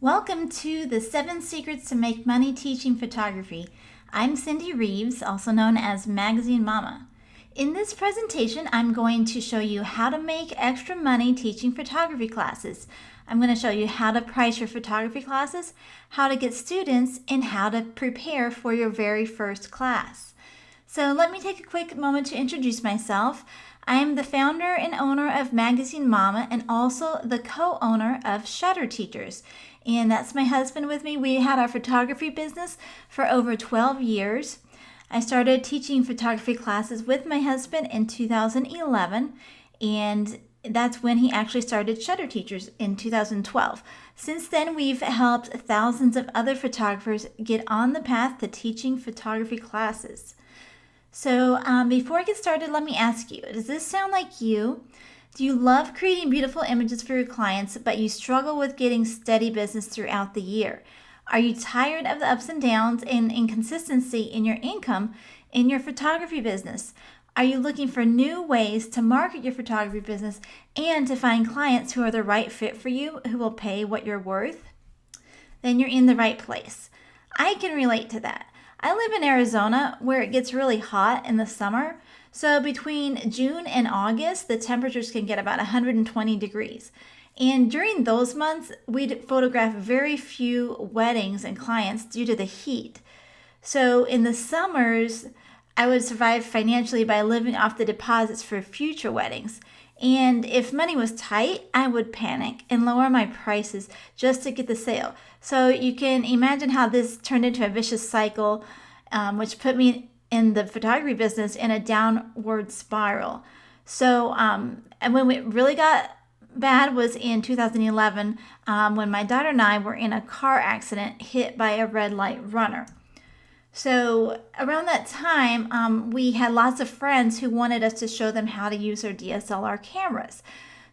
Welcome to the 7 Secrets to Make Money Teaching Photography. I'm Cindy Reeves, also known as Magazine Mama. In this presentation, I'm going to show you how to make extra money teaching photography classes. I'm going to show you how to price your photography classes, how to get students, and how to prepare for your very first class. So let me take a quick moment to introduce myself. I am the founder and owner of Magazine Mama and also the co-owner of Shutter Teachers. And that's my husband with me. We had our photography business for over 12 years. I started teaching photography classes with my husband in 2011, and that's when he actually started Shutter Teachers in 2012. Since then, we've helped thousands of other photographers get on the path to teaching photography classes. So before I get started, let me ask you, does this sound like you? Do you love creating beautiful images for your clients, but you struggle with getting steady business throughout the year? Are you tired of the ups and downs and inconsistency in your income in your photography business? Are you looking for new ways to market your photography business and to find clients who are the right fit for you, who will pay what you're worth? Then you're in the right place. I can relate to that. I live in Arizona where it gets really hot in the summer. So between June and August, the temperatures can get about 120 degrees. And during those months, we'd photograph very few weddings and clients due to the heat. So in the summers, I would survive financially by living off the deposits for future weddings. And if money was tight, I would panic and lower my prices just to get the sale. So you can imagine how this turned into a vicious cycle, which put me in the photography business in a downward spiral. So and when it really got bad was in 2011 when my daughter and I were in a car accident hit by a red light runner. So around that time, we had lots of friends who wanted us to show them how to use their DSLR cameras.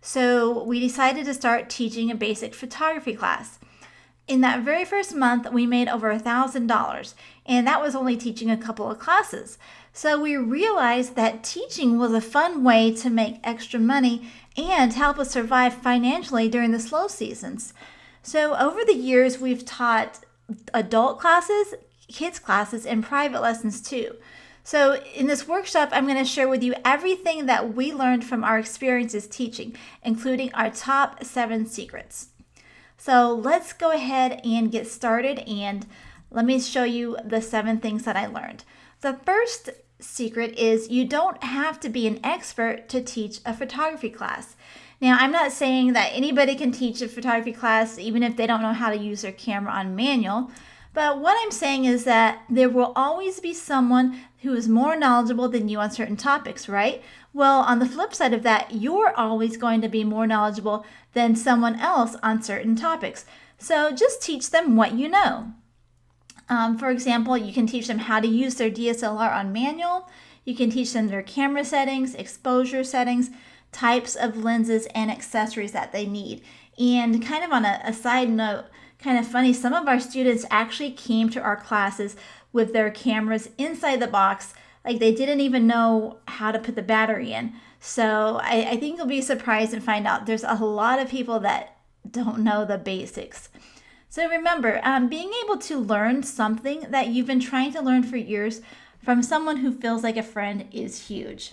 So we decided to start teaching a basic photography class. In that very first month, we made over $1,000, and that was only teaching a couple of classes. So we realized that teaching was a fun way to make extra money and help us survive financially during the slow seasons. So over the years, we've taught adult classes, kids classes, and private lessons too. So in this workshop, I'm going to share with you everything that we learned from our experiences teaching, including our top 7 secrets. So let's go ahead and get started, and let me show you the 7 things that I learned. The first secret is you don't have to be an expert to teach a photography class. Now, I'm not saying that anybody can teach a photography class even if they don't know how to use their camera on manual. But what I'm saying is that there will always be someone who is more knowledgeable than you on certain topics, right? Well, on the flip side of that, you're always going to be more knowledgeable than someone else on certain topics. So just teach them what you know. For example, you can teach them how to use their DSLR on manual. You can teach them their camera settings, exposure settings, types of lenses, and accessories that they need. And kind of on a side note, kind of funny, some of our students actually came to our classes with their cameras inside the box, like they didn't even know how to put the battery in. So I think you'll be surprised and find out there's a lot of people that don't know the basics. So remember, being able to learn something that you've been trying to learn for years from someone who feels like a friend is huge.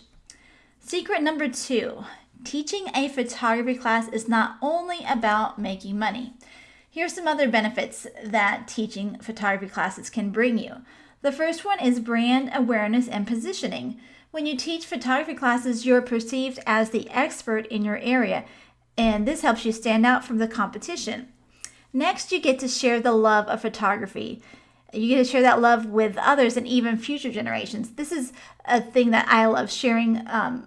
Secret number 2, teaching a photography class is not only about making money. Here's some other benefits that teaching photography classes can bring you. The first one is brand awareness and positioning. When you teach photography classes, you're perceived as the expert in your area, and this helps you stand out from the competition. Next, you get to share the love of photography. You get to share that love with others and even future generations. This is a thing that I love, sharing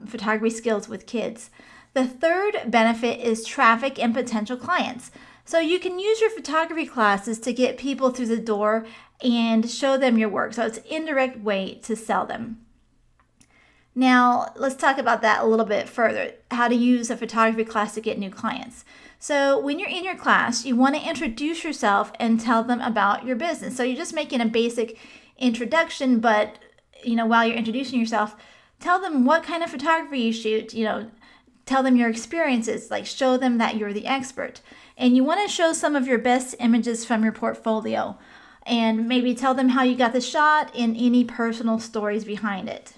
photography skills with kids. The third benefit is traffic and potential clients. So you can use your photography classes to get people through the door and show them your work. So it's an indirect way to sell them. Now, let's talk about that a little bit further, how to use a photography class to get new clients. So when you're in your class, you want to introduce yourself and tell them about your business. So you're just making a basic introduction, but while you're introducing yourself, tell them what kind of photography you shoot, tell them your experiences, like show them that you're the expert. And you want to show some of your best images from your portfolio and maybe tell them how you got the shot and any personal stories behind it.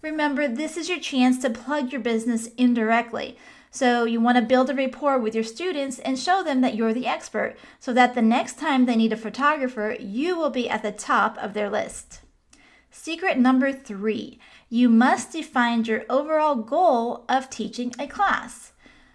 Remember, this is your chance to plug your business indirectly. So you want to build a rapport with your students and show them that you're the expert so that the next time they need a photographer, you will be at the top of their list. Secret number 3, you must define your overall goal of teaching a class.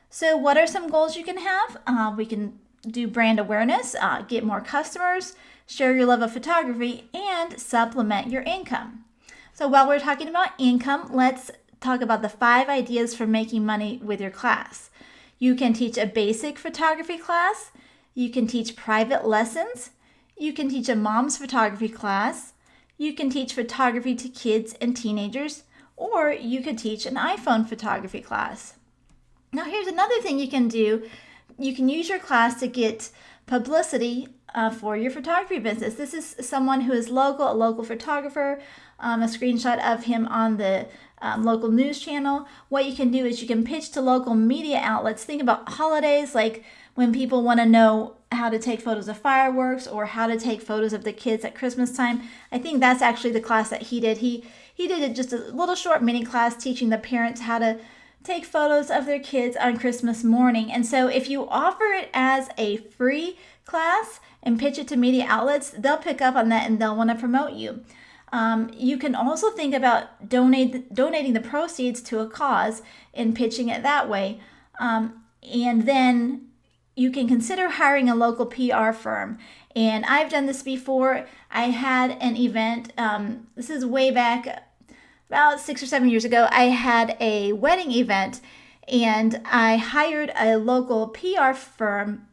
So what are some goals you can have? We can do brand awareness, get more customers, share your love of photography, and supplement your income. So while we're talking about income, let's talk about the 5 ideas for making money with your class. You can teach a basic photography class. You can teach private lessons. You can teach a mom's photography class. You can teach photography to kids and teenagers, or you could teach an iPhone photography class. Now here's another thing you can do. You can use your class to get publicity for your photography business. This is someone who is local, a local photographer, a screenshot of him on the local news channel. What you can do is you can pitch to local media outlets. Think about holidays, like when people want to know how to take photos of fireworks or how to take photos of the kids at Christmas time. I think that's actually the class that he did. He did it just a little short mini class teaching the parents how to take photos of their kids on Christmas morning. And so if you offer it as a free class and pitch it to media outlets, they'll pick up on that and they'll want to promote you. You can also think about donating the proceeds to a cause and pitching it that way. And then you can consider hiring a local PR firm. And I've done this before. I had an event, this is way back, about 6 or 7 years ago. I had a wedding event and I hired a local PR firm.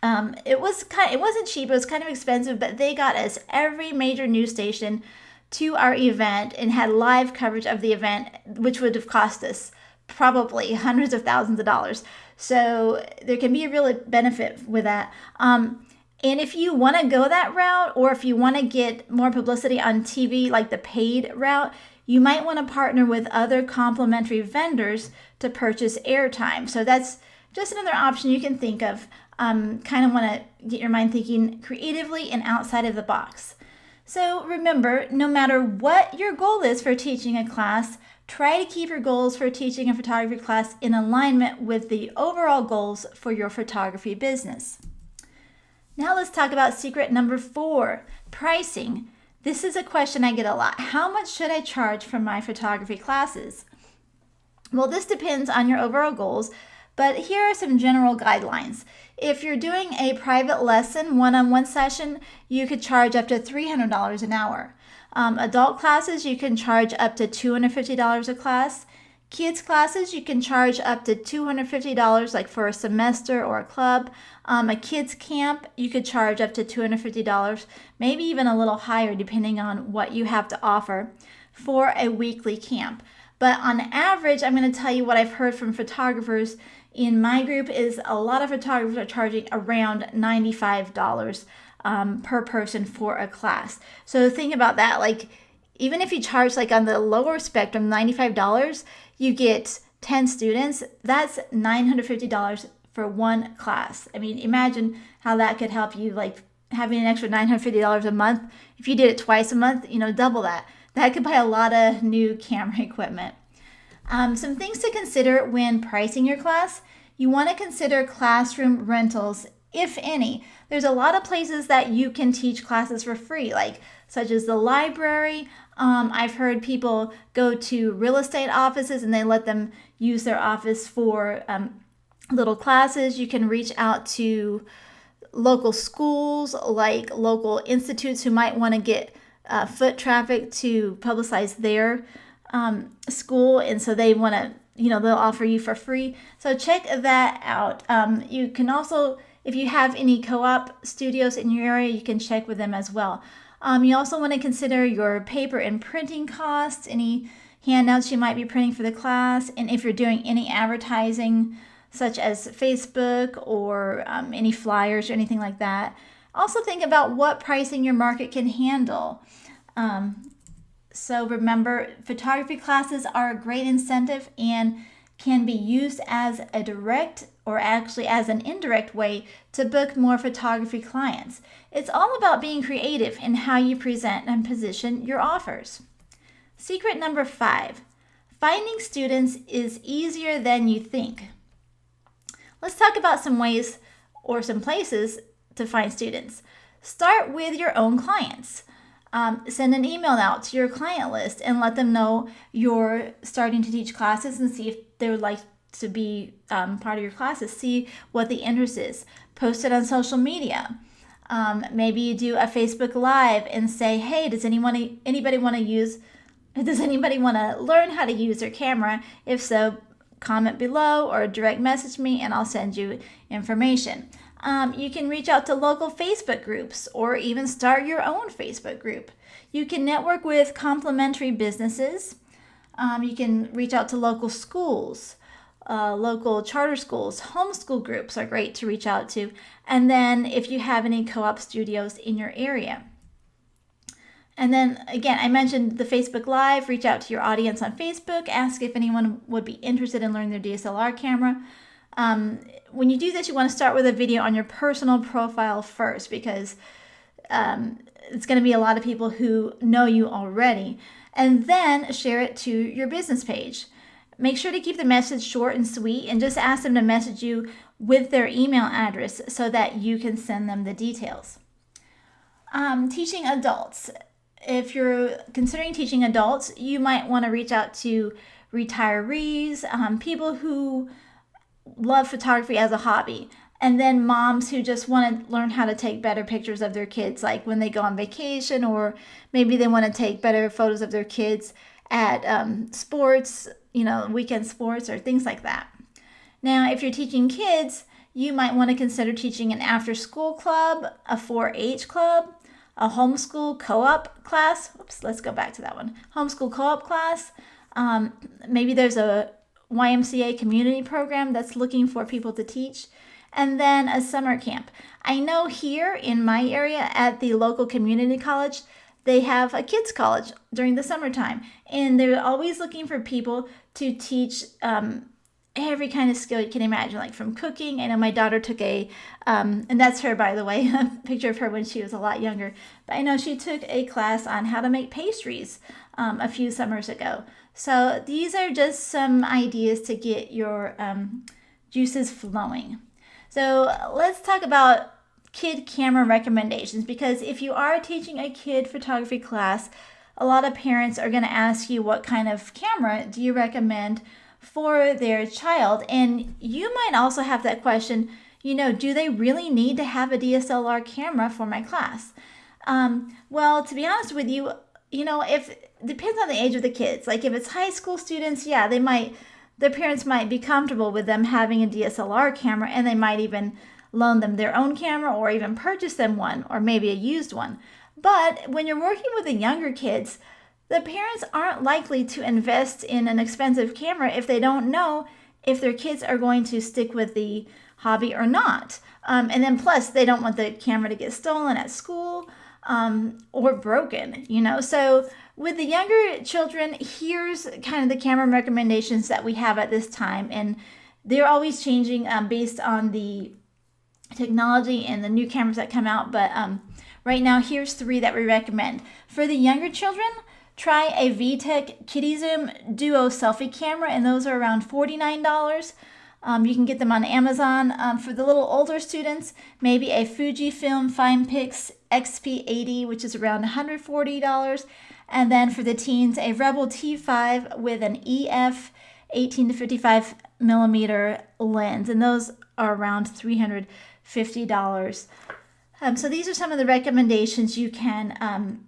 It wasn't cheap, it was kind of expensive, but they got us every major news station to our event and had live coverage of the event, which would have cost us probably hundreds of thousands of dollars. So there can be a real benefit with that. And if you want to go that route, or if you want to get more publicity on TV, like the paid route, you might want to partner with other complementary vendors to purchase airtime. So that's just another option you can think of. Kind of want to get your mind thinking creatively and outside of the box. So remember, no matter what your goal is for teaching a class, try to keep your goals for teaching a photography class in alignment with the overall goals for your photography business. Now let's talk about secret number 4, pricing. This is a question I get a lot. How much should I charge for my photography classes? Well, this depends on your overall goals, but here are some general guidelines. If you're doing a private lesson, one-on-one session, you could charge up to $300 an hour. Adult classes, you can charge up to $250 a class. Kids classes, you can charge up to $250 like for a semester or a club. A kids camp, you could charge up to $250, maybe even a little higher depending on what you have to offer for a weekly camp. But on average, I'm going to tell you what I've heard from photographers in my group is a lot of photographers are charging around $95 per person for a class. So think about that. Like, even if you charge like on the lower spectrum, $95, you get 10 students, that's $950 for one class. I mean, imagine how that could help you, like having an extra $950 a month. If you did it twice a month, double that. That could buy a lot of new camera equipment. Some things to consider when pricing your class. You want to consider classroom rentals, if any. There's a lot of places that you can teach classes for free, such as the library. I've heard people go to real estate offices and they let them use their office for little classes. You can reach out to local schools, like local institutes who might want to get foot traffic to publicize their school, and so they want to, they'll offer you for free. So check that out. You can also, if you have any co-op studios in your area, you can check with them as well. You also want to consider your paper and printing costs, any handouts you might be printing for the class, and if you're doing any advertising, such as Facebook or any flyers or anything like that. Also think about what pricing your market can handle. So remember, photography classes are a great incentive, and can be used as a direct or actually as an indirect way to book more photography clients. It's all about being creative in how you present and position your offers. Secret number 5, finding students is easier than you think. Let's talk about some ways or some places to find students. Start with your own clients. Send an email out to your client list and let them know you're starting to teach classes and see if they would like to be part of your classes. See what the interest is. Post it on social media. Maybe you do a Facebook Live and say, hey, does anybody want to learn how to use their camera? If so, comment below or direct message me and I'll send you information. You can reach out to local Facebook groups or even start your own Facebook group. You can network with complementary businesses. You can reach out to local schools, local charter schools. Homeschool groups are great to reach out to. And then if you have any co-op studios in your area. And then again, I mentioned the Facebook Live. Reach out to your audience on Facebook. Ask if anyone would be interested in learning their DSLR camera. When you do this, you want to start with a video on your personal profile first because it's going to be a lot of people who know you already. And then share it to your business page. Make sure to keep the message short and sweet and just ask them to message you with their email address so that you can send them the details. Teaching adults. If you're considering teaching adults, you might want to reach out to retirees, people who love photography as a hobby, and then moms who just want to learn how to take better pictures of their kids, like when they go on vacation, or maybe they want to take better photos of their kids at sports, weekend sports or things like that. Now, if you're teaching kids, you might want to consider teaching an after-school club, a 4-H club, a homeschool co-op class. Let's go back to that one. Homeschool co-op class. Maybe there's a YMCA community program that's looking for people to teach. And then a summer camp. I know here in my area at the local community college, they have a kids college during the summertime. And they're always looking for people to teach every kind of skill you can imagine, like from cooking. I know my daughter took and that's her, by the way, a picture of her when she was a lot younger. But I know she took a class on how to make pastries a few summers ago. So these are just some ideas to get your juices flowing. So let's talk about kid camera recommendations, because if you are teaching a kid photography class, a lot of parents are going to ask you what kind of camera do you recommend for their child. And you might also have that question, do they really need to have a DSLR camera for my class? Well, to be honest with you, if depends on the age of the kids. Like if it's high school students, yeah, their parents might be comfortable with them having a DSLR camera, and they might even loan them their own camera or even purchase them one, or maybe a used one. But when you're working with the younger kids, the parents aren't likely to invest in an expensive camera if they don't know if their kids are going to stick with the hobby or not. And then plus, they don't want the camera to get stolen at school or broken, So with the younger children, here's kind of the camera recommendations that we have at this time. And they're always changing based on the technology and the new cameras that come out. But right now, here's 3 that we recommend. For the younger children, try a VTech Kitty Zoom Duo selfie camera, and those are around $49. You can get them on Amazon. For the little older students, maybe a Fujifilm FinePix XP80, which is around $140. And then for the teens, a Rebel T5 with an EF 18 to 55 millimeter lens, and those are around $350. So these are some of the recommendations you can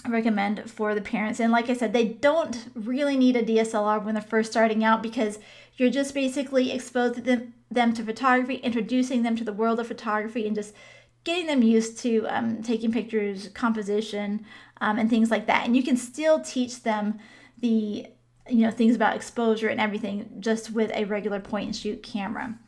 recommend for the parents. And like I said, they don't really need a DSLR when they're first starting out, because you're just basically exposing them to photography, introducing them to the world of photography, and just getting them used to taking pictures, composition, and things like that. And you can still teach them the things about exposure and everything just with a regular point and shoot camera.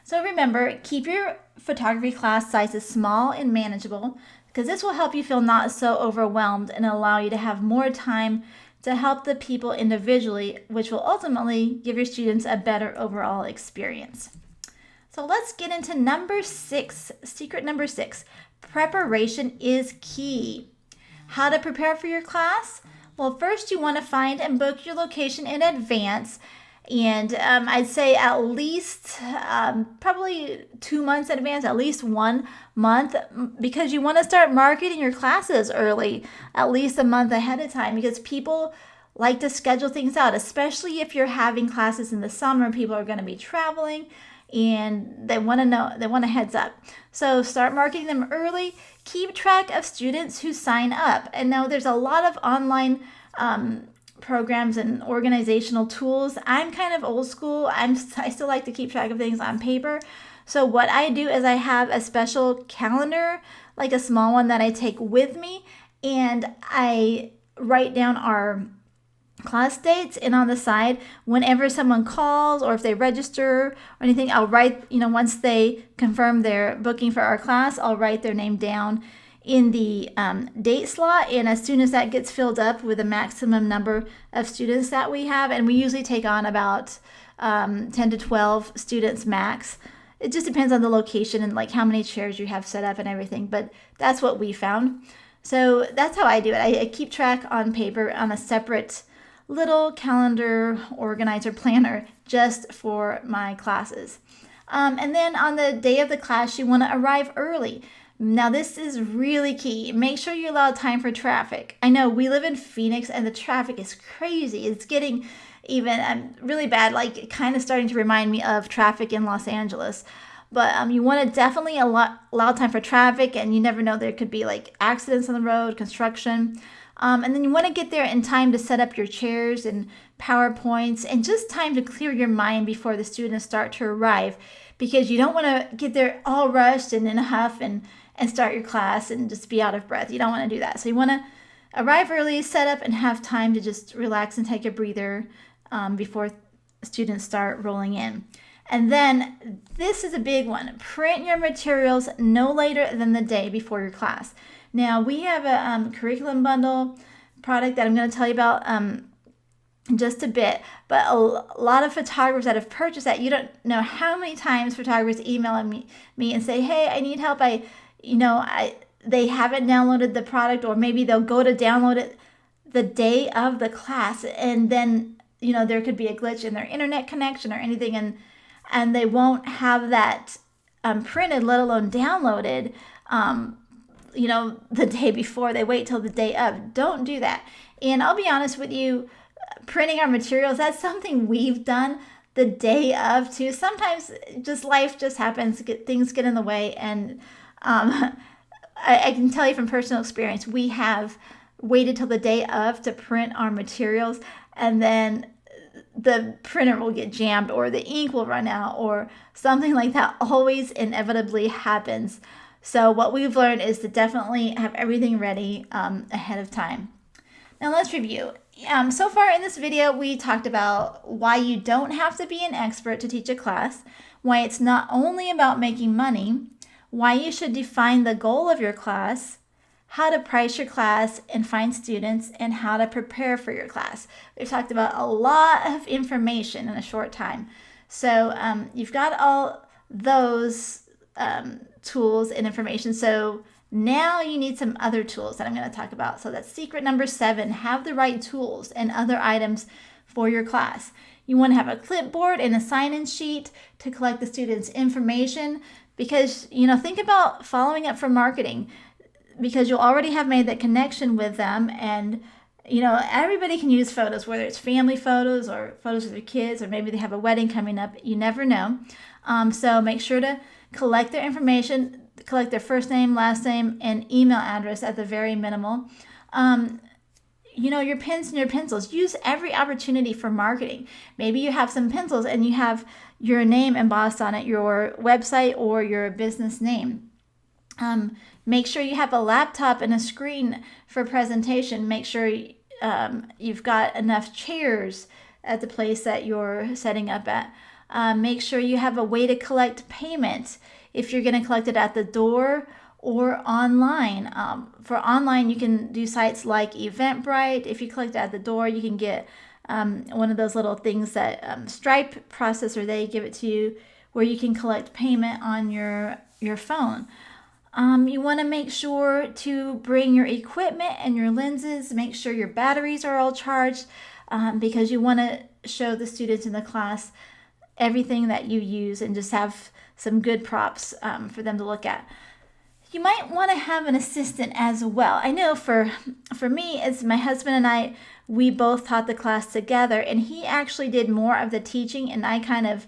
So remember, keep your photography class sizes small and manageable, because this will help you feel not so overwhelmed and allow you to have more time to help the people individually, which will ultimately give your students a better overall experience. So let's get into number 6, secret number 6. Preparation is key. How to prepare for your class? Well, first you want to find and book your location in advance. And I'd say at least probably 2 months in advance, at least 1 month, because you want to start marketing your classes early, at least a month ahead of time, because people like to schedule things out, especially if you're having classes in the summer. People are going to be traveling and they want to know, they want a heads up. So start marketing them early. Keep track of students who sign up. And now there's a lot of online programs and organizational tools. I'm kind of old school. I still like to keep track of things on paper. So what I do is I have a special calendar, like a small one that I take with me, and I write down our class dates, and on the side, whenever someone calls or if they register or anything, I'll write, once they confirm their booking for our class, I'll write their name down in the date slot. And as soon as that gets filled up with a maximum number of students that we have, and we usually take on about 10 to 12 students max. It just depends on the location and like how many chairs you have set up and everything, but that's what we found. So that's how I do it. I keep track on paper on a separate little calendar organizer planner just for my classes. And then on the day of the class, you want to arrive early. Now this is really key. Make sure you allow time for traffic. I know we live in Phoenix and the traffic is crazy. It's getting even really bad, like kind of starting to remind me of traffic in Los Angeles. But you want to definitely allow time for traffic, and you never know, there could be like accidents on the road, construction. And then you want to get there in time to set up your chairs and PowerPoints, and just time to clear your mind before the students start to arrive, because you don't want to get there all rushed and in a huff and start your class and just be out of breath. You don't want to do that. So you want to arrive early, set up, and have time to just relax and take a breather before students start rolling in. And then this is a big one. Print your materials no later than the day before your class. Now we have a curriculum bundle product that I'm going to tell you about in just a bit, but a lot of photographers that have purchased that, you don't know how many times photographers email me and say, hey, I need help. They haven't downloaded the product, or maybe they'll go to download it the day of the class, and then there could be a glitch in their internet connection or anything, and they won't have that printed, let alone downloaded, the day before. They wait till the day of. Don't do that. And I'll be honest with you, printing our materials, that's something we've done the day of too. Sometimes just life just happens, things get in the way, and I can tell you from personal experience, we have waited till the day of to print our materials, and then the printer will get jammed, or the ink will run out, or something like that. Always inevitably happens. So what we've learned is to definitely have everything ready ahead of time. Now let's review. So far in this video, we talked about why you don't have to be an expert to teach a class, why it's not only about making money, why you should define the goal of your class, how to price your class and find students, and how to prepare for your class. We've talked about a lot of information in a short time. So you've got all those tools and information. So now you need some other tools that I'm going to talk about. So that's secret number 7, have the right tools and other items for your class. You want to have a clipboard and a sign-in sheet to collect the students' information, because, think about following up for marketing, because you'll already have made that connection with them. And, everybody can use photos, whether it's family photos or photos of their kids, or maybe they have a wedding coming up. You never know. So make sure to collect their information, collect their first name, last name, and email address at the very minimal. Your pens and your pencils. Use every opportunity for marketing. Maybe you have some pencils and you have your name embossed on it, your website or your business name. Make sure you have a laptop and a screen for presentation. Make sure you've got enough chairs at the place that you're setting up at. Make sure you have a way to collect payment. If you're going to collect it at the door or online. For online, you can do sites like Eventbrite. If you collect at the door, you can get one of those little things that Stripe processor, they give it to you, where you can collect payment on your phone. You want to make sure to bring your equipment and your lenses. Make sure your batteries are all charged, because you want to show the students in the class everything that you use and just have some good props for them to look at. You might want to have an assistant as well. I know for me, it's my husband and I, we both taught the class together, and he actually did more of the teaching, and I kind of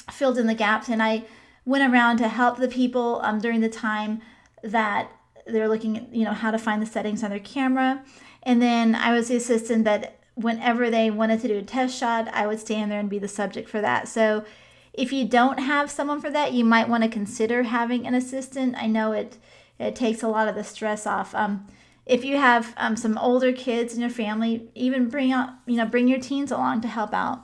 filled in the gaps, and I went around to help the people during the time that they're looking at, how to find the settings on their camera. And then I was the assistant that whenever they wanted to do a test shot, I would stand there and be the subject for that. So if you don't have someone for that, you might want to consider having an assistant. I know it takes a lot of the stress off. If you have some older kids in your family, even bring your teens along to help out.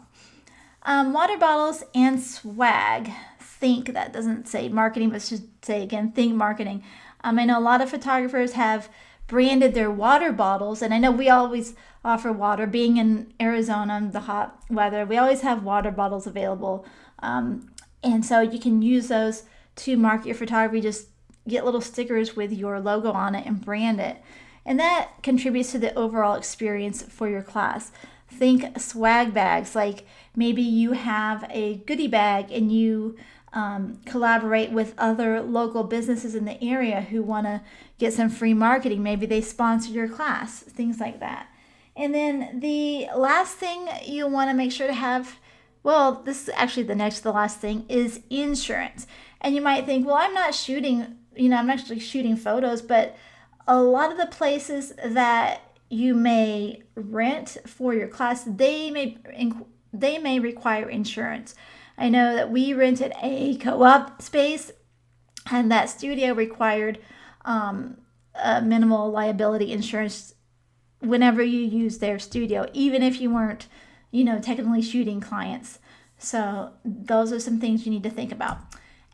Water bottles and swag. Think, that doesn't say marketing, but should say again, think marketing. I know a lot of photographers have branded their water bottles, and I know we always offer water. Being in Arizona in the hot weather, we always have water bottles available, and so you can use those to market your photography. Just get little stickers with your logo on it and brand it, and that contributes to the overall experience for your class. Think swag bags, like maybe you have a goodie bag and you collaborate with other local businesses in the area who want to get some free marketing. Maybe they sponsor your class, things like that. And then the last thing you want to make sure to have, well, this is actually the last thing, is insurance. And you might think, well, I'm not actually shooting photos, but a lot of the places that you may rent for your class, they may require insurance. I know that we rented a co-op space, and that studio required a minimal liability insurance whenever you use their studio, even if you weren't, technically shooting clients. So those are some things you need to think about.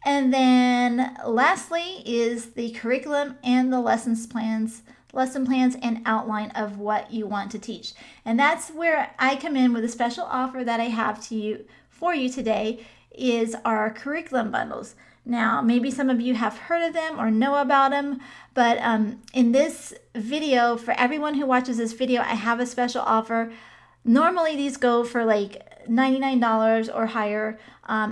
And then lastly is the curriculum and the lesson plans and outline of what you want to teach. And that's where I come in with a special offer that I have for you today, is our curriculum bundles. Now, maybe some of you have heard of them or know about them, but in this video, for everyone who watches this video, I have a special offer. Normally these go for like $99 or higher,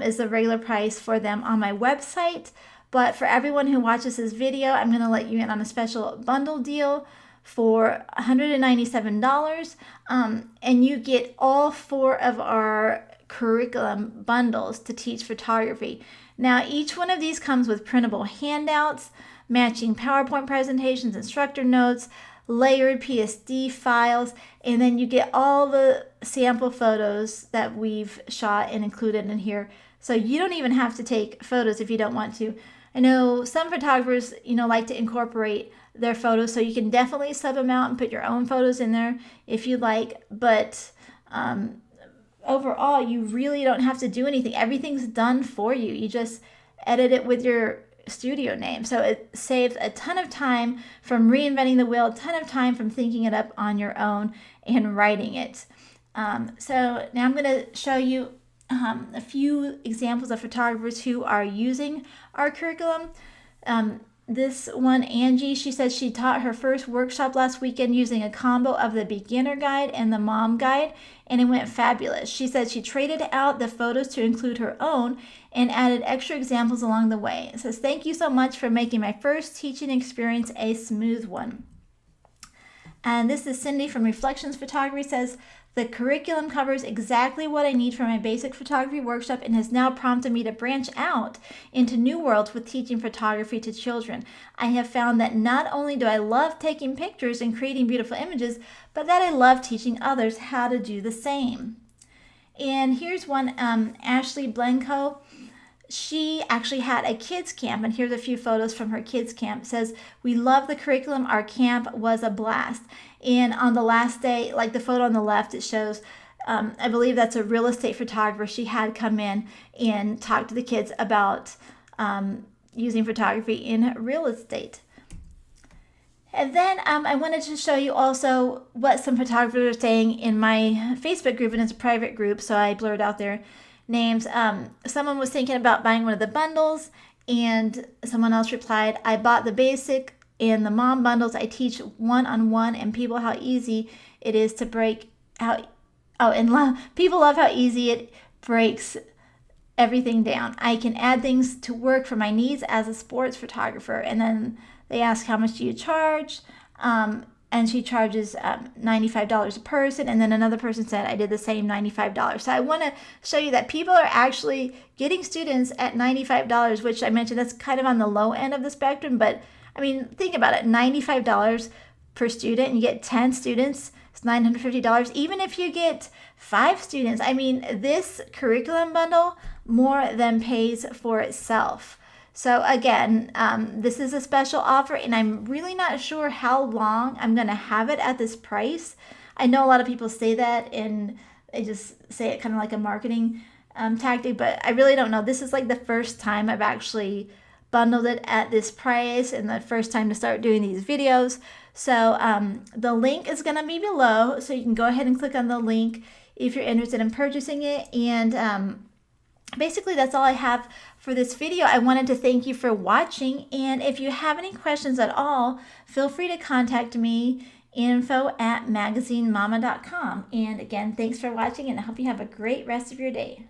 is the regular price for them on my website. But for everyone who watches this video, I'm going to let you in on a special bundle deal for $197, and you get all 4 of our curriculum bundles to teach photography. Now, each one of these comes with printable handouts, matching PowerPoint presentations, instructor notes, layered PSD files, and then you get all the sample photos that we've shot and included in here. So you don't even have to take photos if you don't want to. I know some photographers, like to incorporate their photos, so you can definitely sub them out and put your own photos in there if you like, but overall, you really don't have to do anything. Everything's done for you. You just edit it with your studio name. So it saves a ton of time from reinventing the wheel, a ton of time from thinking it up on your own and writing it. So now I'm going to show you a few examples of photographers who are using our curriculum. This one, Angie, she said she taught her first workshop last weekend using a combo of the beginner guide and the mom guide, and it went fabulous. She said she traded out the photos to include her own and added extra examples along the way. It says, thank you so much for making my first teaching experience a smooth one. And this is Cindy from Reflections Photography, says, the curriculum covers exactly what I need for my basic photography workshop and has now prompted me to branch out into new worlds with teaching photography to children. I have found that not only do I love taking pictures and creating beautiful images, but that I love teaching others how to do the same. And here's one, Ashley Blanco. She actually had a kids camp, and here's a few photos from her kids camp. It says, we love the curriculum. Our camp was a blast. And on the last day, like the photo on the left, it shows, I believe that's a real estate photographer. She had come in and talk to the kids about using photography in real estate. And then I wanted to show you also what some photographers are saying in my Facebook group, and it's a private group, so I blurred out their names. Someone was thinking about buying one of the bundles, and someone else replied, I bought the basic and the mom bundles. I teach one-on-one, and people how easy it is to break out. People love how easy it breaks everything down. I can add things to work for my needs as a sports photographer. And then they ask, how much do you charge? And she charges $95 a person. And then another person said, I did the same, $95. So I want to show you that people are actually getting students at $95, which I mentioned that's kind of on the low end of the spectrum. But I mean, think about it, $95 per student, and you get 10 students, it's $950. Even if you get 5 students, I mean, this curriculum bundle more than pays for itself. So again, this is a special offer, and I'm really not sure how long I'm going to have it at this price. I know a lot of people say that, and they just say it kind of like a marketing tactic, but I really don't know. This is like the first time I've actually bundled it at this price, and the first time to start doing these videos. So the link is going to be below, so you can go ahead and click on the link if you're interested in purchasing it. And basically that's all I have for this video. I wanted to thank you for watching, and if you have any questions at all, feel free to contact me, info@magazinemama.com. And again, thanks for watching, and I hope you have a great rest of your day.